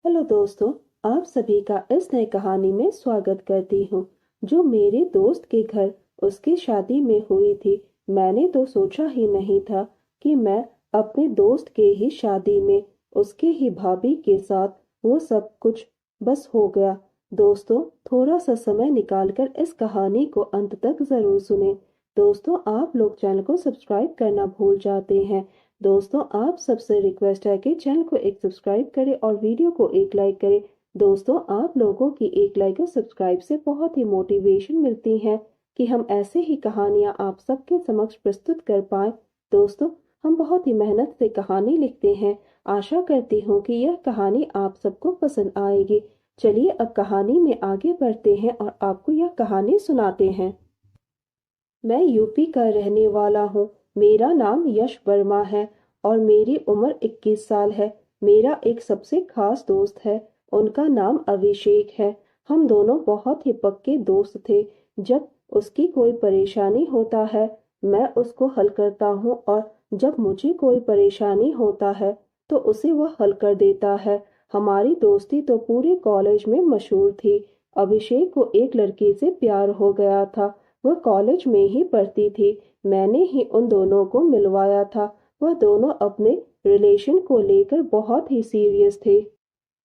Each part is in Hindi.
हेलो दोस्तों, आप सभी का इस नई कहानी में स्वागत करती हूँ जो मेरे दोस्त के घर उसकी शादी में हुई थी। मैंने तो सोचा ही नहीं था कि मैं अपने दोस्त के ही शादी में उसके ही भाभी के साथ वो सब कुछ बस हो गया। दोस्तों, थोड़ा सा समय निकालकर इस कहानी को अंत तक जरूर सुने। दोस्तों, आप लोग चैनल को सब्सक्राइब करना भूल जाते हैं। दोस्तों, आप सबसे रिक्वेस्ट है कि चैनल को एक सब्सक्राइब करें और वीडियो को एक लाइक करें। दोस्तों, आप लोगों की एक लाइक और सब्सक्राइब से बहुत ही मोटिवेशन मिलती है कि हम ऐसे ही कहानियां आप सबके समक्ष प्रस्तुत कर पाए। दोस्तों, हम बहुत ही मेहनत से कहानी लिखते हैं। आशा करती हूँ कि यह कहानी आप सबको पसंद आएगी। चलिए अब कहानी में आगे बढ़ते हैं और आपको यह कहानी सुनाते हैं। मैं यूपी का रहने वाला हूँ। मेरा नाम यश वर्मा है और मेरी उम्र 21 साल है। मेरा एक सबसे खास दोस्त है, उनका नाम अभिषेक है। हम दोनों बहुत ही पक्के दोस्त थे। जब उसकी कोई परेशानी होता है, मैं उसको हल करता हूँ और जब मुझे कोई परेशानी होता है तो उसे वह हल कर देता है। हमारी दोस्ती तो पूरे कॉलेज में मशहूर थी। अभिषेक को एक लड़की से प्यार हो गया था। वह कॉलेज में ही पढ़ती थी। मैंने ही उन दोनों को मिलवाया था। वह दोनों अपने रिलेशन को लेकर बहुत ही सीरियस थे।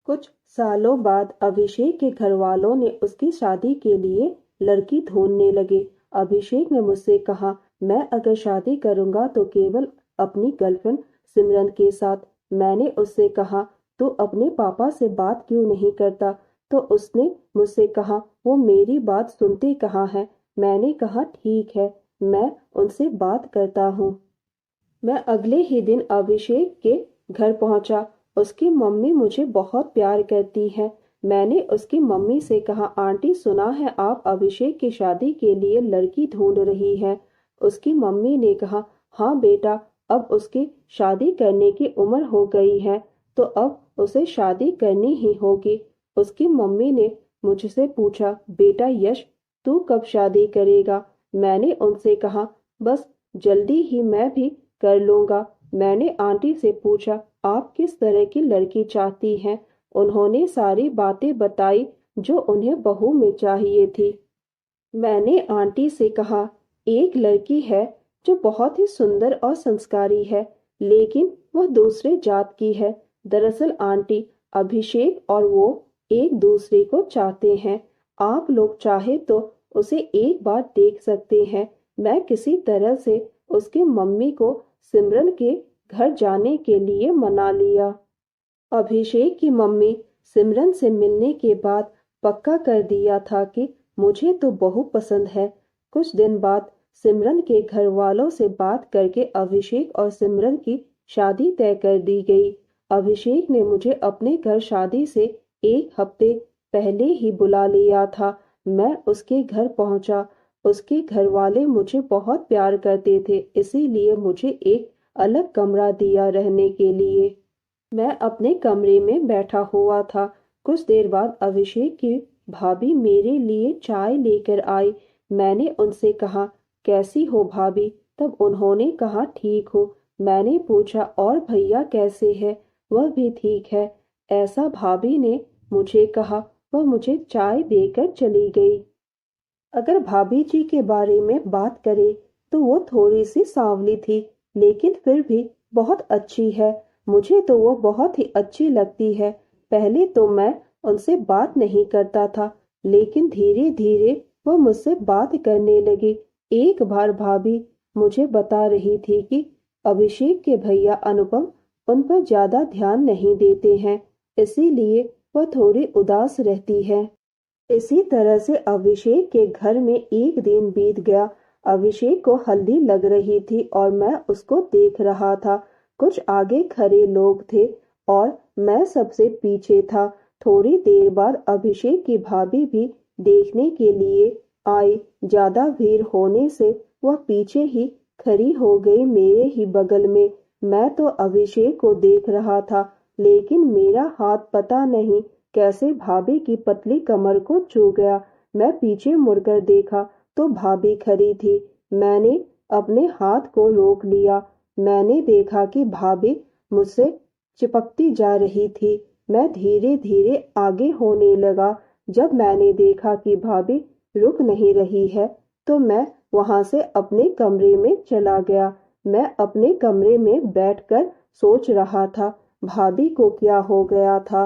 कुछ सालों बाद अभिषेक के घर वालों ने उसकी शादी के लिए लड़की ढूंढने लगे। अभिषेक ने मुझसे कहा, मैं अगर शादी करूंगा तो केवल अपनी गर्लफ्रेंड सिमरन के साथ। मैंने उससे कहा, तू अपने पापा से बात क्यों नहीं करता? तो उसने मुझसे कहा, वो मेरी बात सुनते कहाँ है। मैंने कहा, ठीक है, मैं उनसे बात करता हूँ। मैं अगले ही दिन अभिषेक के घर पहुंचा। उसकी मम्मी मुझे बहुत प्यार करती है। मैंने उसकी मम्मी से कहा, आंटी सुना है आप अभिषेक की शादी के लिए लड़की ढूंढ रही है। उसकी मम्मी ने कहा, हाँ बेटा, अब उसकी शादी करने की उम्र हो गई है तो अब उसे शादी करनी ही होगी। उसकी मम्मी ने मुझसे पूछा, बेटा यश, तू कब शादी करेगा? मैंने उनसे कहा, बस जल्दी ही मैं भी कर लूंगा। मैंने आंटी से पूछा, आप किस तरह की लड़की चाहती हैं? उन्होंने सारी बातें बताई जो उन्हें बहू में चाहिए थी। मैंने आंटी से कहा, एक लड़की है जो बहुत ही सुंदर और संस्कारी है, लेकिन वह दूसरे जात की है। दरअसल आंटी, अभिषेक और वो एक दूसरे को चाहते हैं। आप लोग चाहे तो उसे एक बार देख सकते हैं। मैं किसी तरह से उसकी मम्मी को सिमरन के घर जाने के लिए मना लिया। अभिषेक की मम्मी सिमरन से मिलने के बाद पक्का कर दिया था कि मुझे तो बहू पसंद है। कुछ दिन बाद सिमरन के घर वालों से बात करके अभिषेक और सिमरन की शादी तय कर दी गई। अभिषेक ने मुझे अपने घर शादी से एक हफ्ते पहले ही बुला लिया था। मैं उसके घर पहुंचा। उसके घर वाले मुझे बहुत प्यार करते थे, इसीलिए मुझे एक अलग कमरा दिया रहने के लिए। मैं अपने कमरे में बैठा हुआ था। कुछ देर बाद अभिषेक की भाभी मेरे लिए चाय लेकर आई। मैंने उनसे कहा, कैसी हो भाभी? तब उन्होंने कहा, ठीक हो। मैंने पूछा, और भैया कैसे है? वह भी ठीक है, ऐसा भाभी ने मुझे कहा। वह मुझे चाय देकर चली गई। अगर भाभी जी के बारे में बात करें तो वो थोड़ी सी सांवली थी, लेकिन फिर भी बहुत अच्छी है। मुझे तो वो बहुत ही अच्छी लगती है। पहले तो मैं उनसे बात नहीं करता था, लेकिन धीरे धीरे वो मुझसे बात करने लगी। एक बार भाभी मुझे बता रही थी कि अभिषेक के भैया अनुपम उन पर ज्यादा ध्यान नहीं देते हैं, इसीलिए वह थोड़ी उदास रहती है। इसी तरह से अभिषेक के घर में एक दिन बीत गया। अभिषेक को हल्दी लग रही थी और मैं उसको देख रहा था। कुछ आगे खड़े लोग थे और मैं सबसे पीछे था। थोड़ी देर बाद अभिषेक की भाभी भी देखने के लिए आई। ज्यादा भीड़ होने से वह पीछे ही खड़ी हो गई, मेरे ही बगल में। मैं तो अभिषेक को देख रहा था, लेकिन मेरा हाथ पता नहीं कैसे भाभी की पतली कमर को छू गया। मैं पीछे मुड़कर देखा तो भाभी खड़ी थी। मैंने अपने हाथ को रोक लिया। मैंने देखा कि भाभी मुझसे चिपकती जा रही थी। मैं धीरे धीरे आगे होने लगा। जब मैंने देखा कि भाभी रुक नहीं रही है तो मैं वहां से अपने कमरे में चला गया। मैं अपने कमरे में बैठकर सोच रहा था भाभी को क्या हो गया था।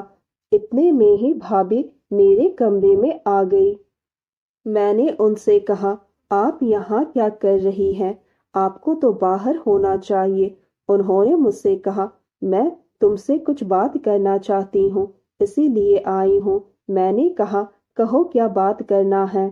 इतने में ही भाभी मेरे कमरे में आ गई। मैंने उनसे कहा, आप यहाँ क्या कर रही हैं? आपको तो बाहर होना चाहिए। उन्होंने मुझसे कहा, मैं तुमसे कुछ बात करना चाहती हूँ, इसीलिए आई हूँ। मैंने कहा, कहो क्या बात करना है।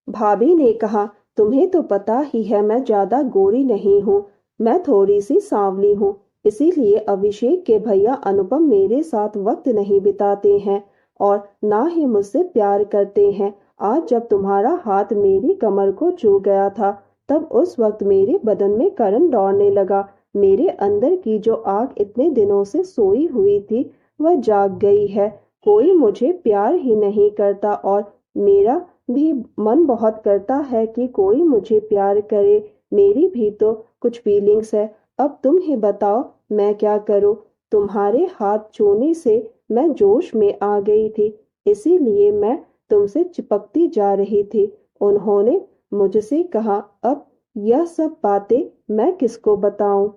भाभी ने कहा, तुम्हें तो पता ही है मैं ज्यादा गोरी नहीं हूँ, मैं थोड़ी सी सांवली हूँ। इसीलिए अभिषेक के भैया अनुपम मेरे साथ वक्त नहीं बिताते हैं और ना ही मुझसे प्यार करते हैं। आज जब तुम्हारा हाथ मेरी कमर को छू गया था तब उस वक्त मेरे बदन में करंट दौड़ने लगा। मेरे अंदर की जो आग इतने दिनों से सोई हुई थी वह जाग गई है। कोई मुझे प्यार ही नहीं करता और मेरा भी मन बहुत करता है कि कोई मुझे प्यार करे। मेरी भी तो कुछ फीलिंग्स है। अब तुम ही बताओ मैं क्या करूं। तुम्हारे हाथ छूने से मैं जोश में आ गई थी, इसीलिए मैं तुमसे चिपकती जा रही थी। उन्होंने मुझसे कहा, अब यह सब बातें मैं किसको बताऊं।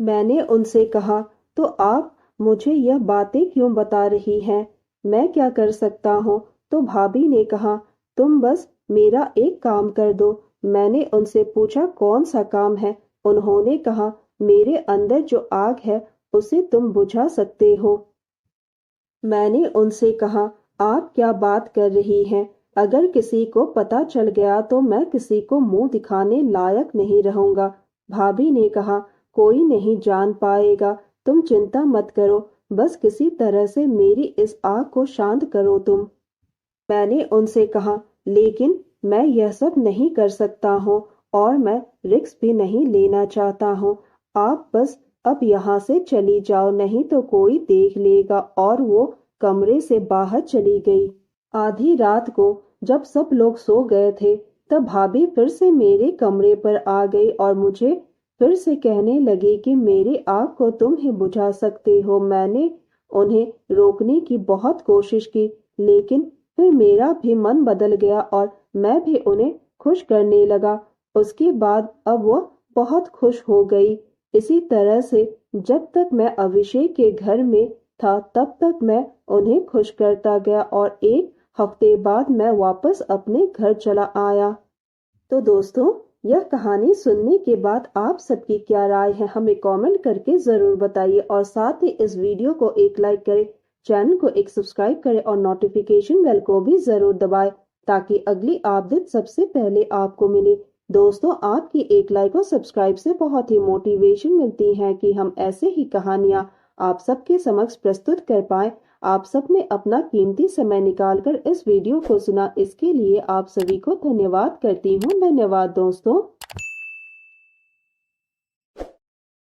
मैंने उनसे कहा, तो आप मुझे यह बातें क्यों बता रही हैं? मैं क्या कर सकता हूँ? तो भाभी ने कहा, तुम बस मेरा एक काम कर दो। मैंने उनसे पूछा, कौन सा काम है? उन्होंने कहा, मेरे अंदर जो आग है उसे तुम बुझा सकते हो। मैंने उनसे कहा, आप क्या बात कर रही हैं? अगर किसी को पता चल गया तो मैं किसी को मुंह दिखाने लायक नहीं रहूंगा। भाभी ने कहा, कोई नहीं जान पाएगा, तुम चिंता मत करो, बस किसी तरह से मेरी इस आग को शांत करो तुम। मैंने उनसे कहा, लेकिन मैं यह सब नहीं कर सकता हूँ और मैं रिस्क भी नहीं लेना चाहता हूँ। आप बस अब यहाँ से चली जाओ, नहीं तो कोई देख लेगा। और वो कमरे से बाहर चली गई। आधी रात को जब सब लोग सो गए थे तब भाभी फिर से मेरे कमरे पर आ गई और मुझे फिर से कहने लगी कि मेरी आग को तुम ही बुझा सकते हो। मैंने उन्हें रोकने की बहुत कोशिश की, लेकिन फिर मेरा भी मन बदल गया और मैं भी उन्हें खुश करने लगा। उसके बाद अब वह बहुत खुश हो गई। इसी तरह से जब तक मैं अभिषेक के घर में था तब तक मैं उन्हें खुश करता गया और एक हफ्ते बाद मैं वापस अपने घर चला आया। तो दोस्तों, यह कहानी सुनने के बाद आप सबकी क्या राय है हमें कमेंट करके जरूर बताइए और साथ ही इस वीडियो को एक लाइक करें, चैनल को एक सब्सक्राइब करें और नोटिफिकेशन बेल को भी जरूर दबाएं ताकि अगली अपडेट सबसे पहले आपको मिले। दोस्तों, आपकी एक लाइक और सब्सक्राइब से बहुत ही मोटिवेशन मिलती है कि हम ऐसे ही कहानियां आप सबके समक्ष प्रस्तुत कर पाए। आप सब ने अपना कीमती समय निकालकर इस वीडियो को सुना, इसके लिए आप सभी को धन्यवाद करती हूँ। धन्यवाद दोस्तों।